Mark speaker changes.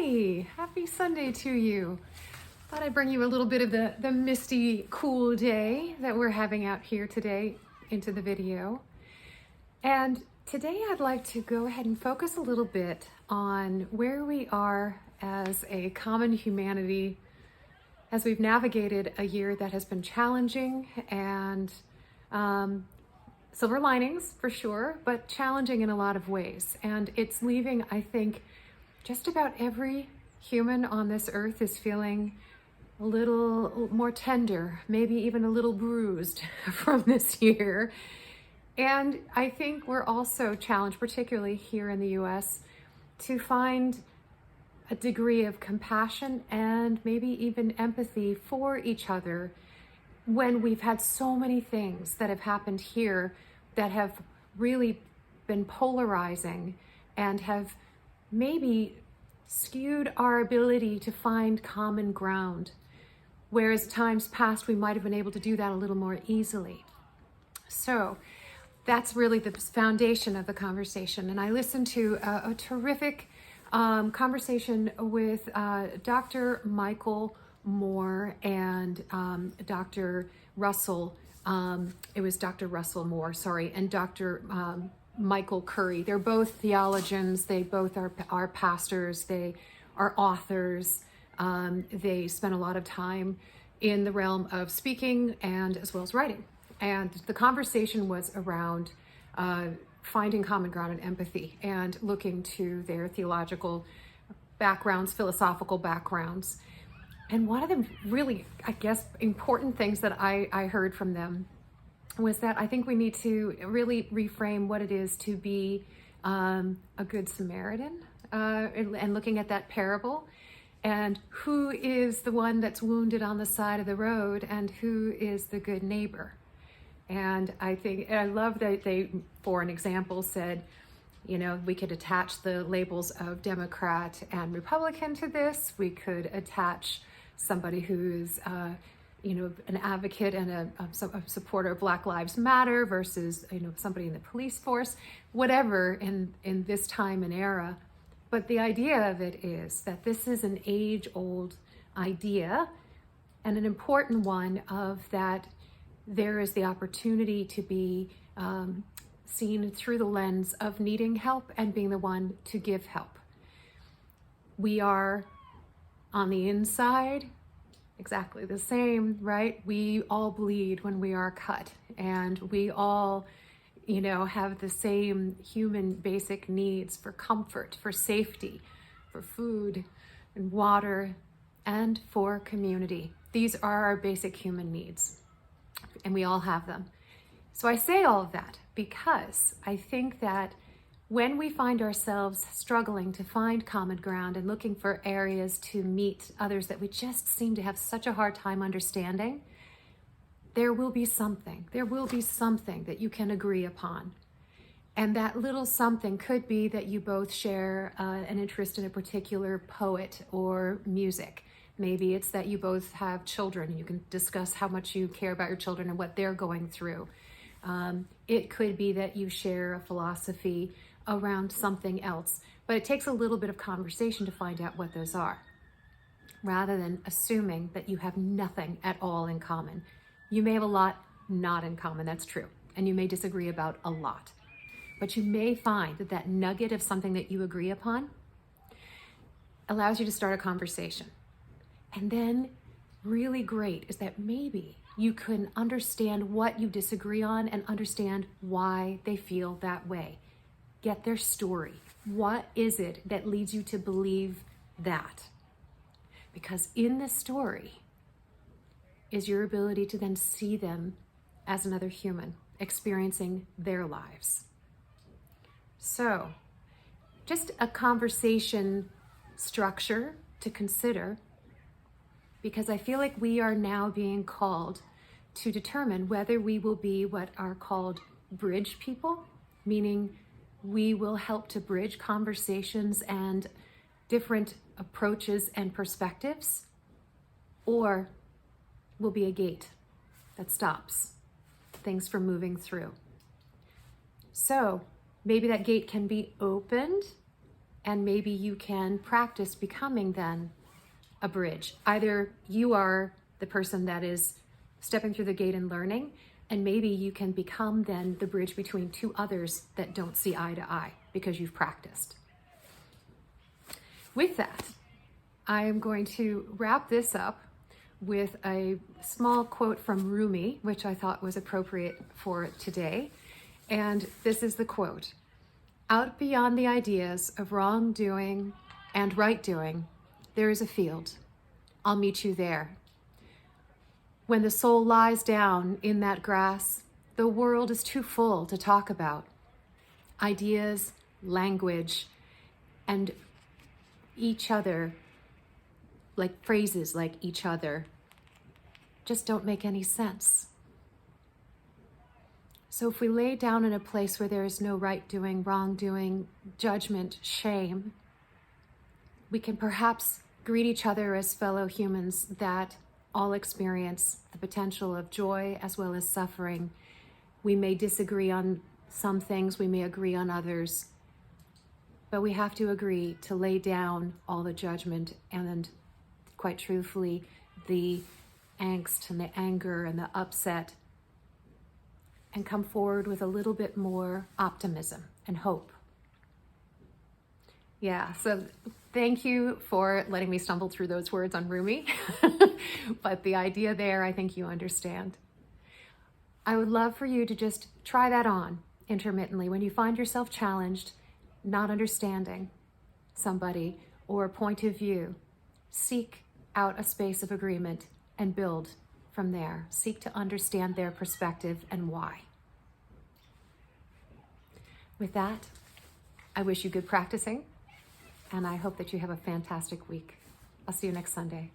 Speaker 1: Hi, happy Sunday to you. Thought I'd bring you a little bit of the misty, cool day that we're having out here today into the video. And today I'd like to go ahead and focus a little bit on where we are as a common humanity as we've navigated a year that has been challenging and silver linings for sure, but challenging in a lot of ways. And it's leaving, I think, just about every human on this earth is feeling a little more tender, maybe even a little bruised from this year. And I think we're also challenged, particularly here in the US, to find a degree of compassion and maybe even empathy for each other when we've had so many things that have happened here that have really been polarizing and have maybe skewed our ability to find common ground, whereas times past we might have been able to do that a little more easily. So that's really the foundation of the conversation. And I listened to a terrific conversation with Dr. Michael Moore and Dr. Russell. It was Dr. Russell Moore, sorry, and Dr. Michael Curry. They're both theologians. They both are pastors. They are authors. They spend a lot of time in the realm of speaking and as well as writing. And the conversation was around finding common ground and empathy and looking to their theological backgrounds, philosophical backgrounds. And one of the really, I guess, important things that I heard from them was that I think we need to really reframe what it is to be a good Samaritan and looking at that parable and who is the one that's wounded on the side of the road and who is the good neighbor. And I love that they, for an example, said, you know, we could attach the labels of Democrat and Republican to this. We could attach somebody who's an advocate and a supporter of Black Lives Matter versus, somebody in the police force, whatever in this time and era. But the idea of it is that this is an age-old idea and an important one of that there is the opportunity to be seen through the lens of needing help and being the one to give help. We are on the inside exactly the same, right? We all bleed when we are cut, and we all, have the same human basic needs for comfort, for safety, for food and water, and for community. These are our basic human needs, and we all have them. So I say all of that because I think that when we find ourselves struggling to find common ground and looking for areas to meet others that we just seem to have such a hard time understanding, there will be something that you can agree upon. And that little something could be that you both share an interest in a particular poet or music. Maybe it's that you both have children and you can discuss how much you care about your children and what they're going through. It could be that you share a philosophy around something else, but it takes a little bit of conversation to find out what those are, rather than assuming that you have nothing at all in common. You may have a lot not in common, that's true, and you may disagree about a lot, but you may find that that nugget of something that you agree upon allows you to start a conversation. And then really great is that maybe you can understand what you disagree on and understand why they feel that way. Get their story. What is it that leads you to believe that? Because in this story is your ability to then see them as another human experiencing their lives. So, just a conversation structure to consider, because I feel like we are now being called to determine whether we will be what are called bridge people, meaning we will help to bridge conversations and different approaches and perspectives, or will be a gate that stops things from moving through. So maybe that gate can be opened And maybe you can practice becoming then a bridge. Either you are the person that is stepping through the gate and learning, and maybe you can become then the bridge between two others that don't see eye to eye because you've practiced. With that, I am going to wrap this up with a small quote from Rumi, which I thought was appropriate for today. And this is the quote: "Out beyond the ideas of wrongdoing and right doing, there is a field. I'll meet you there. When the soul lies down in that grass, the world is too full to talk about. Ideas, language, and each other, like phrases like each other, just don't make any sense. So if we lay down in a place where there is no right doing, wrong doing, judgment, shame, we can perhaps greet each other as fellow humans that all experience the potential of joy as well as suffering. We may disagree on some things, we may agree on others, but we have to agree to lay down all the judgment and, quite truthfully, the angst and the anger and the upset, and come forward with a little bit more optimism and hope. Yeah, so thank you for letting me stumble through those words on Rumi. But the idea there, I think you understand. I would love for you to just try that on intermittently when you find yourself challenged, not understanding somebody or a point of view. Seek out a space of agreement and build from there. Seek to understand their perspective and why. With that, I wish you good practicing, and I hope that you have a fantastic week. I'll see you next Sunday.